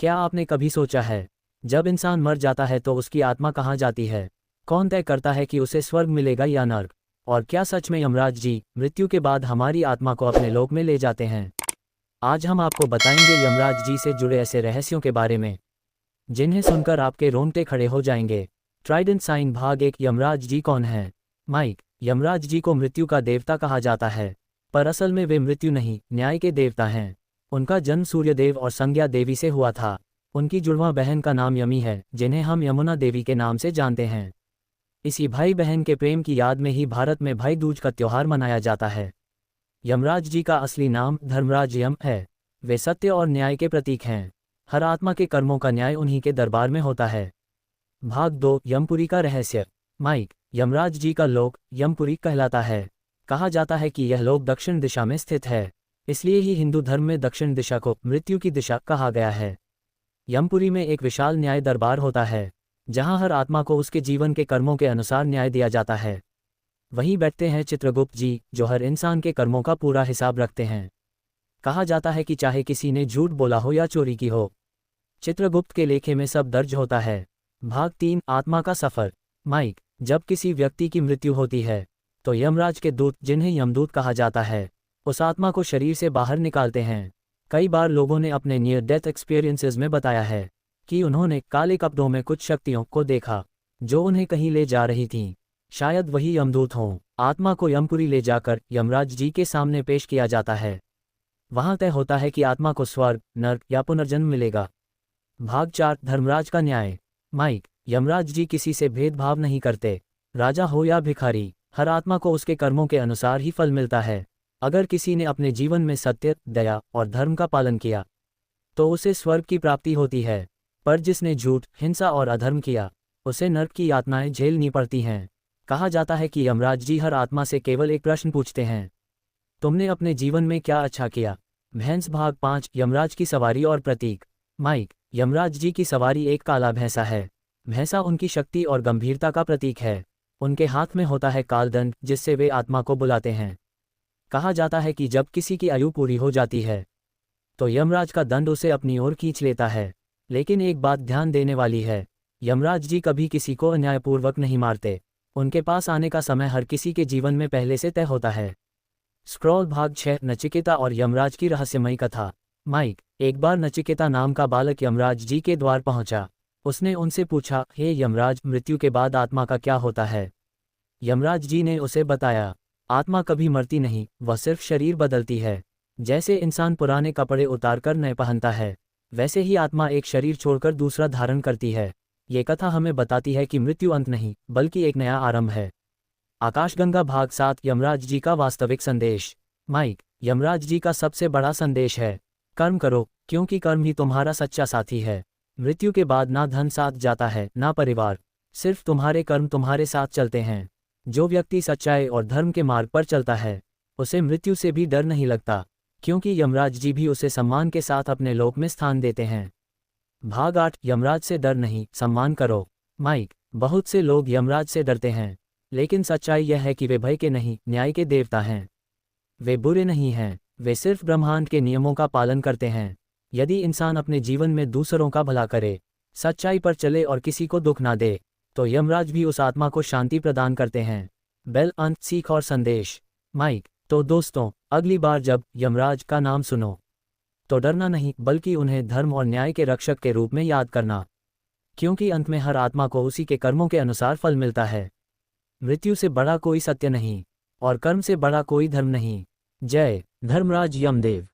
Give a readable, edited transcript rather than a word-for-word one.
क्या आपने कभी सोचा है, जब इंसान मर जाता है तो उसकी आत्मा कहाँ जाती है? कौन तय करता है कि उसे स्वर्ग मिलेगा या नर्क? और क्या सच में यमराज जी मृत्यु के बाद हमारी आत्मा को अपने लोक में ले जाते हैं? आज हम आपको बताएंगे यमराज जी से जुड़े ऐसे रहस्यों के बारे में जिन्हें सुनकर आपके रोंगटे खड़े हो जाएंगे। ट्राइडेंट साइन भाग 1। यमराज जी कौन है? माइक, यमराज जी को मृत्यु का देवता कहा जाता है, पर असल में वे मृत्यु नहीं, न्याय के देवता हैं। उनका जन्म सूर्यदेव और संज्ञा देवी से हुआ था। उनकी जुड़वां बहन का नाम यमी है, जिन्हें हम यमुना देवी के नाम से जानते हैं। इसी भाई बहन के प्रेम की याद में ही भारत में भाई दूज का त्योहार मनाया जाता है। यमराज जी का असली नाम धर्मराज यम है। वे सत्य और न्याय के प्रतीक हैं। हर आत्मा के कर्मों का न्याय उन्हीं के दरबार में होता है। भाग 2। यमपुरी का रहस्य। माइक, यमराज जी का लोक यमपुरी कहलाता है। कहा जाता है कि यह लोक दक्षिण दिशा में स्थित है, इसलिए ही हिंदू धर्म में दक्षिण दिशा को मृत्यु की दिशा कहा गया है। यमपुरी में एक विशाल न्याय दरबार होता है, जहां हर आत्मा को उसके जीवन के कर्मों के अनुसार न्याय दिया जाता है। वहीं बैठते हैं चित्रगुप्त जी, जो हर इंसान के कर्मों का पूरा हिसाब रखते हैं। कहा जाता है कि चाहे किसी ने झूठ बोला हो या चोरी की हो, चित्रगुप्त के लेखे में सब दर्ज होता है। भाग 3। आत्मा का सफर। माइक, जब किसी व्यक्ति की मृत्यु होती है तो यमराज के दूत, जिन्हें यमदूत कहा जाता है, उस आत्मा को शरीर से बाहर निकालते हैं। कई बार लोगों ने अपने नियर डेथ एक्सपीरियंसेस में बताया है कि उन्होंने काले कपड़ों में कुछ शक्तियों को देखा जो उन्हें कहीं ले जा रही थीं। शायद वही यमदूत हों। आत्मा को यमपुरी ले जाकर यमराज जी के सामने पेश किया जाता है। वहां तय होता है कि आत्मा को स्वर्ग, नर्क या पुनर्जन्म मिलेगा। भाग 4। धर्मराज का न्याय। माइक, यमराज जी किसी से भेदभाव नहीं करते, राजा हो या भिखारी। हर आत्मा को उसके कर्मों के अनुसार ही फल मिलता है। अगर किसी ने अपने जीवन में सत्य, दया और धर्म का पालन किया तो उसे स्वर्ग की प्राप्ति होती है, पर जिसने झूठ, हिंसा और अधर्म किया उसे नर्क की यातनाएं झेलनी पड़ती हैं। कहा जाता है कि यमराज जी हर आत्मा से केवल एक प्रश्न पूछते हैं, तुमने अपने जीवन में क्या अच्छा किया? भैंस। भाग 5। यमराज की सवारी और प्रतीक। माइक, यमराज जी की सवारी एक काला भैंसा है। भैंसा उनकी शक्ति और गंभीरता का प्रतीक है। उनके हाथ में होता है कालदंड, जिससे वे आत्मा को बुलाते हैं। कहा जाता है कि जब किसी की आयु पूरी हो जाती है तो यमराज का दंड उसे अपनी ओर खींच लेता है। लेकिन एक बात ध्यान देने वाली है, यमराज जी कभी किसी को अन्यायपूर्वक नहीं मारते। उनके पास आने का समय हर किसी के जीवन में पहले से तय होता है। स्क्रॉल। भाग 6। नचिकेता और यमराज की रहस्यमयी कथा। माइक, एक बार नचिकेता नाम का बालक यमराज जी के द्वार पहुंचा। उसने उनसे पूछा, हे यमराज, मृत्यु के बाद आत्मा का क्या होता है? यमराज जी ने उसे बताया, आत्मा कभी मरती नहीं, वह सिर्फ शरीर बदलती है। जैसे इंसान पुराने कपड़े उतारकर नए पहनता है, वैसे ही आत्मा एक शरीर छोड़कर दूसरा धारण करती है। ये कथा हमें बताती है कि मृत्यु अंत नहीं, बल्कि एक नया आरंभ है। आकाशगंगा। भाग 7। यमराज जी का वास्तविक संदेश। माइक, यमराज जी का सबसे बड़ा संदेश है, कर्म करो, क्योंकि कर्म ही तुम्हारा सच्चा साथी है। मृत्यु के बाद ना धन साथ जाता है, ना परिवार, सिर्फ तुम्हारे कर्म तुम्हारे साथ चलते हैं। जो व्यक्ति सच्चाई और धर्म के मार्ग पर चलता है, उसे मृत्यु से भी डर नहीं लगता, क्योंकि यमराज जी भी उसे सम्मान के साथ अपने लोक में स्थान देते हैं। भाग 8। यमराज से डर नहीं, सम्मान करो। माइक, बहुत से लोग यमराज से डरते हैं, लेकिन सच्चाई यह है कि वे भय के नहीं, न्याय के देवता हैं। वे बुरे नहीं हैं, वे सिर्फ ब्रह्मांड के नियमों का पालन करते हैं। यदि इंसान अपने जीवन में दूसरों का भला करे, सच्चाई पर चले और किसी को दुख ना दे, तो यमराज भी उस आत्मा को शांति प्रदान करते हैं। बेल। अंत, सीख और संदेश। माइक, तो दोस्तों, अगली बार जब यमराज का नाम सुनो तो डरना नहीं, बल्कि उन्हें धर्म और न्याय के रक्षक के रूप में याद करना, क्योंकि अंत में हर आत्मा को उसी के कर्मों के अनुसार फल मिलता है। मृत्यु से बड़ा कोई सत्य नहीं और कर्म से बड़ा कोई धर्म नहीं। जय धर्मराज यमदेव।